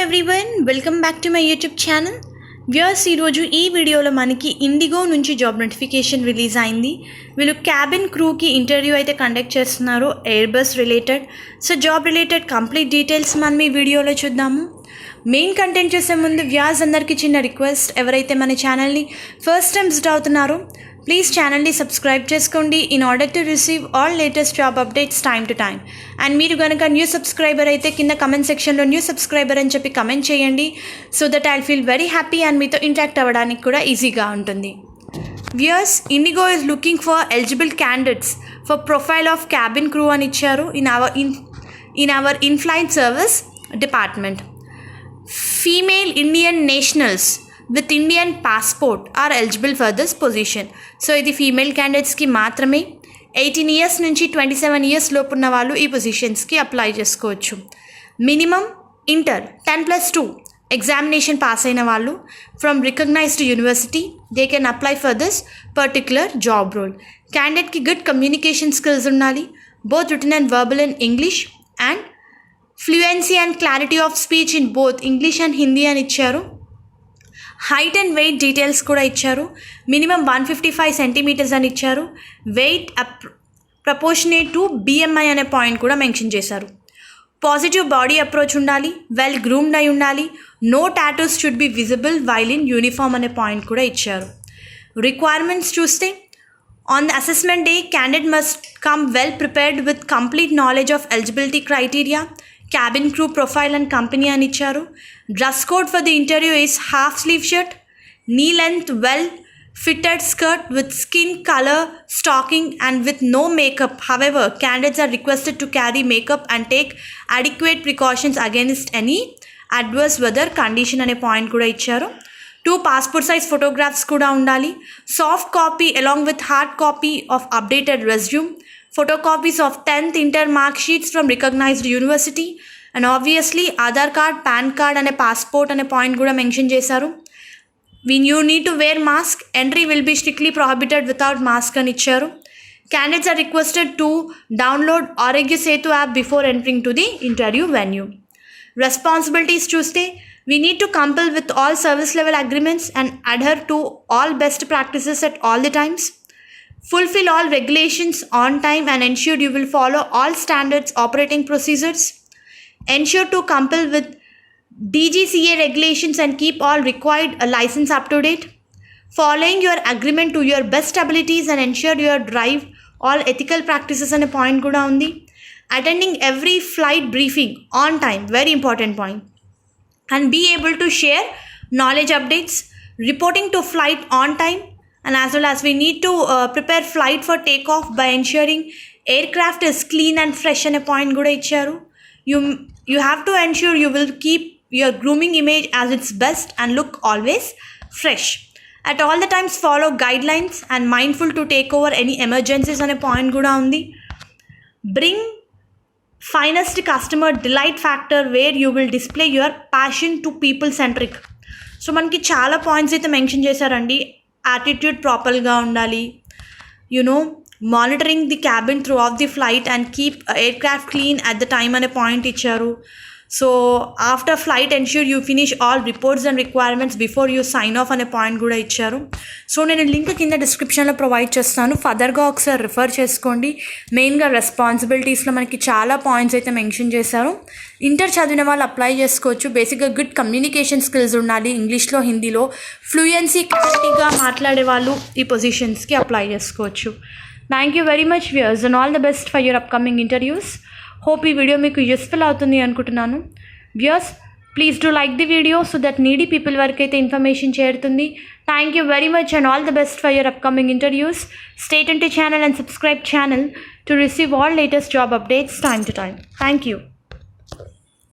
Everyone, welcome back to my YouTube channel. Viewers, ఈరోజు ఈ వీడియోలో మనకి ఇండిగో నుంచి జాబ్ నోటిఫికేషన్ రిలీజ్ అయింది. వీళ్ళు క్యాబిన్ క్రూకి ఇంటర్వ్యూ అయితే కండక్ట్ చేస్తున్నారు, air bus related. So job related complete details మనం ఈ వీడియోలో చూద్దాము. మెయిన్ కంటెంట్ చేసే ముందు వ్యూయర్స్ అందరికీ చిన్న రిక్వెస్ట్, ఎవరైతే మన ఛానల్ని ఫస్ట్ టైం విజిట్ అవుతున్నారో ప్లీజ్ ఛానల్ని సబ్స్క్రైబ్ చేసుకోండి in order to receive all latest job updates time to time. And మీరు కనుక న్యూ సబ్స్క్రైబర్ అయితే కింద కమెంట్ సెక్షన్లో న్యూ సబ్స్క్రైబర్ అని చెప్పి కమెంట్ చేయండి, so that I feel very happy and మీతో ఇంటరాక్ట్ అవ్వడానికి కూడా ఈజీగా ఉంటుంది. Viewers, IndiGo is looking for eligible candidates for profile of cabin crew అని ఇచ్చారు in our in-flight service department. Female Indian nationals with Indian passport are eligible for this position. So ఇది female క్యాండిడేట్స్కి మాత్రమే. 18 years నుంచి 27 years లోపు ఉన్న వాళ్ళు ఈ పొజిషన్స్కి అప్లై చేసుకోవచ్చు. మినిమం ఇంటర్ 10+2 ఎగ్జామినేషన్ పాస్ అయిన వాళ్ళు from recognised university they can apply for this particular job role. క్యాండిడేట్కి గుడ్ కమ్యూనికేషన్ స్కిల్స్ ఉండాలి, both written and verbal in English, and fluency and clarity of speech in both English and Hindi అని ఇచ్చారు. Height and wait details కూడా ఇచ్చారు. Minimum 155 centimetres అని ఇచ్చారు. Weight proportionate to BMI అనే point కూడా మెన్షన్ చేశారు. పాజిటివ్ బాడీ అప్రోచ్ ఉండాలి, వెల్ గ్రూమ్డ్ అయి ఉండాలి, no tattoos should be visible while in uniform అనే పాయింట్ కూడా ఇచ్చారు. రిక్వైర్మెంట్స్ చూస్తే, on the assessment day candidate must come well prepared with complete knowledge of eligibility criteria, cabin crew profile and company అని ఇచ్చారు. Dress code for the interview is half sleeve shirt, knee length well fitted skirt with skin color stocking and with no makeup. However, candidates are requested to carry makeup and take adequate precautions against any adverse weather condition అనే point కూడా ఇచ్చారు. 2 passport size photographs కూడా ఉండాలి. Soft copy along with hard copy of updated resume, photocopies of 10th inter mark sheets from recognized university, and obviously Aadhaar card, pan card అనే passport అనే point కూడా mention చేశారు. you need to wear mask, entry will be strictly prohibited without mask అని ఇచ్చారు. Candidates are requested to download Arogya Setu app before entering to the interview venue. Responsibilities చూస్తే, we need to comply with all service level agreements and adhere to all best practices at all the times. Fulfill all regulations on time and ensure you will follow all standards operating procedures. Ensure to comply with DGCA regulations and keep all required license up to date. Following your agreement to your best abilities and ensure you drive all ethical practices అనే point కూడా ఉంది. Attending every flight briefing on time, very important point. And be able to share knowledge updates, reporting to flight on time, and as well as we need to prepare flight for takeoff by ensuring aircraft is clean and fresh అనే point కూడా ఇచ్చారు. You have to ensure you will keep your grooming image as its best and look always fresh. At all the times follow guidelines and mindful to take over any emergencies అనే point కూడా ఉంది. Bring finest customer delight factor where you will display your passion to people centric. So మనకి చాలా points అయితే mention చేశారండి. Attitude ప్రాపర్గా ఉండాలి, monitoring the cabin throughout the flight and keep aircraft clean at the time అనే point ఇచ్చారు. So after flight ensure you finish all reports and requirements before you sign off అనే point కూడా ఇచ్చారు. So నేను link కింద డిస్క్రిప్షన్లో provide చేస్తాను, ఫర్దర్గా ఒకసారి రిఫర్ చేసుకోండి. మెయిన్గా రెస్పాన్సిబిలిటీస్లో మనకి చాలా పాయింట్స్ అయితే మెన్షన్ చేశారు. ఇంటర్ చదివిన వాళ్ళు అప్లై చేసుకోవచ్చు. బేసిక్గా గుడ్ కమ్యూనికేషన్ స్కిల్స్ ఉండాలి, ఇంగ్లీష్లో హిందీలో ఫ్లూయెన్సీ క్లారిటీగా మాట్లాడే వాళ్ళు ఈ పొజిషన్స్కి అప్లై చేసుకోవచ్చు. Thank you very much viewers and all the best for your upcoming interviews. Hope ఈ వీడియో మీకు యూస్ఫుల్ అవుతుంది అనుకుంటున్నాను. Viewers, please do like the video so that needy people వరకు అయితే ఇన్ఫర్మేషన్ చేరుతుంది. Thank you very much and all the best for your upcoming interviews. Stay tuned to channel and subscribe channel to receive all latest job updates time to time. Thank you.